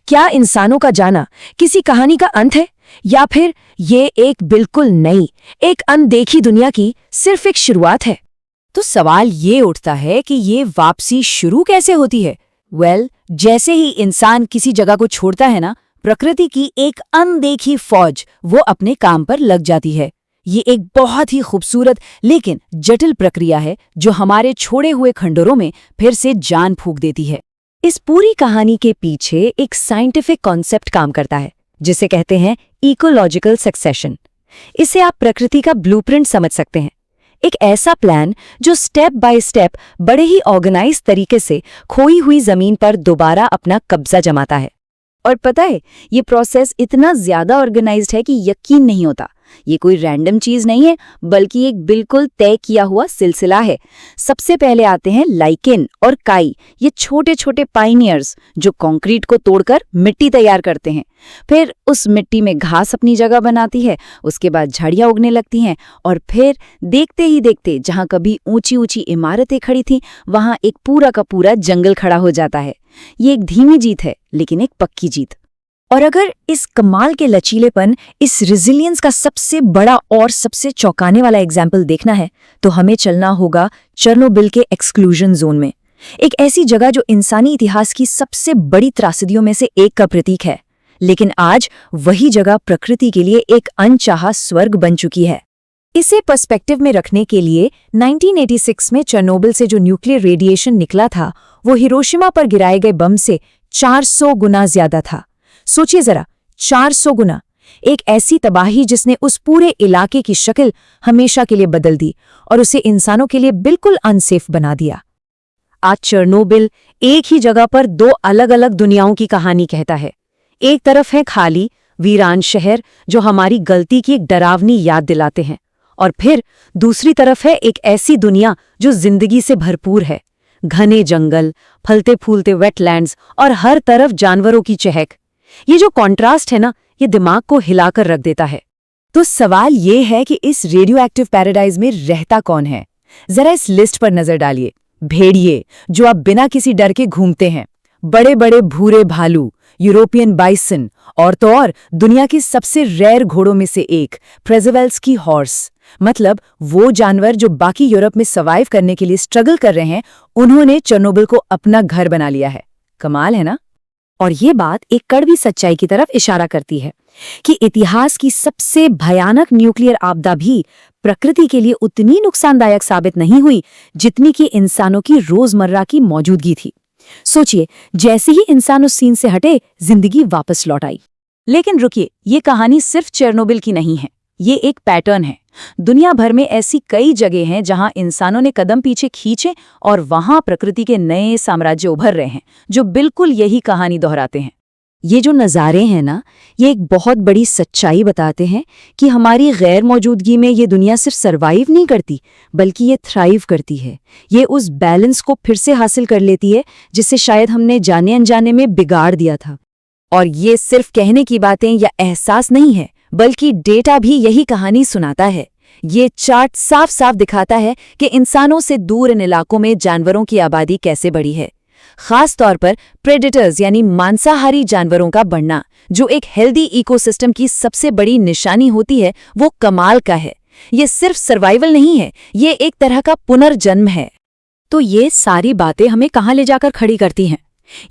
क्या इंसानों का जाना किसी कहानी का अंत है, या फिर ये एक बिल्कुल नई, एक अनदेखी दुनिया की सिर्फ एक शुरुआत है? तो सवाल ये उठता है कि ये वापसी शुरू कैसे होती है? जैसे ही इंसान किसी जगह को छोड़ता है ना, प्रकृति की एक अनदेखी फौज वो अपने काम पर लग जाती है। ये एक बहुत ही खूबसूरत लेकिन जटिल प्रक्रिया है जो हमारे छोड़े हुए खंडरों में फिर से जान फूंक देती है। इस पूरी कहानी के पीछे एक साइंटिफिक कॉन्सेप्ट काम करता है जिसे कहते हैं इकोलॉजिकल सक्सेशन। इसे आप प्रकृति का ब्लूप्रिंट समझ सकते हैं। एक ऐसा प्लान जो स्टेप बाय स्टेप बड़े ही ऑर्गेनाइज तरीके से खोई हुई जमीन पर दोबारा अपना कब्जा जमाता है। और पता है, ये प्रोसेस इतना ज्यादा ऑर्गेनाइज्ड है कि यकीन नहीं होता। ये कोई रैंडम चीज नहीं है, बल्कि एक बिल्कुल तय किया हुआ सिलसिला है। सबसे पहले आते हैं लाइकेन और काई, ये छोटे छोटे पाइनियर्स जो कंक्रीट को तोड़कर मिट्टी तैयार करते हैं। फिर उस मिट्टी में घास अपनी जगह बनाती है, उसके बाद झाड़ियां उगने लगती हैं, और फिर देखते ही देखते जहां कभी ऊंची ऊंची इमारतें खड़ी थीं, वहां एक पूरा का पूरा जंगल खड़ा हो जाता है। ये एक धीमी जीत है, लेकिन एक पक्की जीत। और अगर इस कमाल के लचीलेपन, इस रेजिलियंस का सबसे बड़ा और सबसे चौंकाने वाला एग्जाम्पल देखना है, तो हमें चलना होगा चेरनोबिल के एक्सक्लूजन जोन में। एक ऐसी जगह जो इंसानी इतिहास की सबसे बड़ी त्रासदियों में से एक का प्रतीक है, लेकिन आज वही जगह प्रकृति के लिए एक अनचाहा स्वर्ग बन चुकी है। इसे पर्सपेक्टिव में रखने के लिए 1986 में चेरनोबिल से जो न्यूक्लियर रेडिएशन निकला था, वो हिरोशिमा पर गिराए गए बम से 400 गुना ज्यादा था। सोचिए जरा, 400 गुना। एक ऐसी तबाही जिसने उस पूरे इलाके की शक्ल हमेशा के लिए बदल दी और उसे इंसानों के लिए बिल्कुल अनसेफ बना दिया। आज चेरनोबिल एक ही जगह पर दो अलग अलग दुनियाओं की कहानी कहता है। एक तरफ है खाली, वीरान शहर जो हमारी गलती की एक डरावनी याद दिलाते हैं, और फिर दूसरी तरफ है एक ऐसी दुनिया जो जिंदगी से भरपूर है। घने जंगल, फलते फूलते वेटलैंड्स और हर तरफ जानवरों की चहक। ये जो कॉन्ट्रास्ट है ना, ये दिमाग को हिलाकर रख देता है। तो सवाल ये है कि इस रेडियो एक्टिव पैराडाइज में रहता कौन है? जरा इस लिस्ट पर नजर डालिए। भेड़िए जो अब बिना किसी डर के घूमते हैं, बड़े बड़े भूरे भालू, यूरोपियन बाइसन, और तो और दुनिया की सबसे रेयर घोड़ों में से एक प्रेजेवेल्स्की हॉर्स। मतलब वो जानवर जो बाकी यूरोप में सर्वाइव करने के लिए स्ट्रगल कर रहे हैं, उन्होंने चेरनोबिल को अपना घर बना लिया है। कमाल है ना? और ये बात एक कड़वी सच्चाई की तरफ इशारा करती है कि इतिहास की सबसे भयानक न्यूक्लियर आपदा भी प्रकृति के लिए उतनी नुकसानदायक साबित नहीं हुई जितनी कि इंसानों की रोजमर्रा की मौजूदगी थी। सोचिए, जैसे ही इंसान उस सीन से हटे, जिंदगी वापस लौट आई। लेकिन रुकिए, ये कहानी सिर्फ चेरनोबिल की नहीं है, ये एक पैटर्न है। दुनिया भर में ऐसी कई जगह हैं जहां इंसानों ने कदम पीछे खींचे और वहां प्रकृति के नए साम्राज्य उभर रहे हैं जो बिल्कुल यही कहानी दोहराते हैं। ये जो नज़ारे हैं ना, ये एक बहुत बड़ी सच्चाई बताते हैं कि हमारी गैर मौजूदगी में ये दुनिया सिर्फ सर्वाइव नहीं करती, बल्कि ये थ्राइव करती है। ये उस बैलेंस को फिर से हासिल कर लेती है जिसे शायद हमने जाने अनजाने में बिगाड़ दिया था। और ये सिर्फ कहने की बातें या एहसास नहीं है, बल्कि डेटा भी यही कहानी सुनाता है। ये चार्ट साफ साफ दिखाता है कि इंसानों से दूर इन इलाकों में जानवरों की आबादी कैसे बढ़ी है। खास तौर पर प्रेडेटर्स यानी मांसाहारी जानवरों का बढ़ना, जो एक हेल्दी इकोसिस्टम की सबसे बड़ी निशानी होती है, वो कमाल का है। ये सिर्फ सर्वाइवल नहीं है, ये एक तरह का पुनर्जन्म है। तो ये सारी बातें हमें कहाँ ले जाकर खड़ी करती हैं?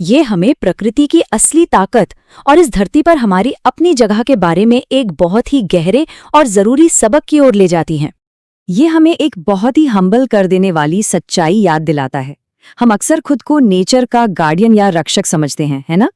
ये हमें प्रकृति की असली ताकत और इस धरती पर हमारी अपनी जगह के बारे में एक बहुत ही गहरे और जरूरी सबक की ओर ले जाती हैं। ये हमें एक बहुत ही हम्बल कर देने वाली सच्चाई याद दिलाता है। हम अक्सर खुद को नेचर का गार्डियन या रक्षक समझते हैं, है ना?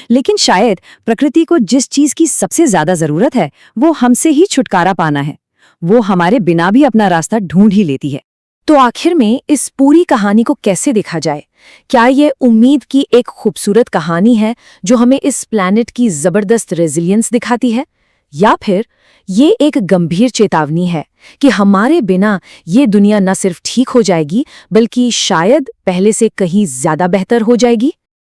लेकिन शायद प्रकृति को जिस चीज की सबसे ज्यादा जरूरत है, वो हमसे ही छुटकारा पाना है। वो हमारे बिना भी अपना रास्ता ढूंढ ही लेती है। तो आखिर में इस पूरी कहानी को कैसे देखा जाए? क्या ये उम्मीद की एक खूबसूरत कहानी है जो हमें इस प्लैनेट की जबरदस्त रेजिलियंस दिखाती है, या फिर ये एक गंभीर चेतावनी है कि हमारे बिना ये दुनिया न सिर्फ ठीक हो जाएगी, बल्कि शायद पहले से कहीं ज्यादा बेहतर हो जाएगी?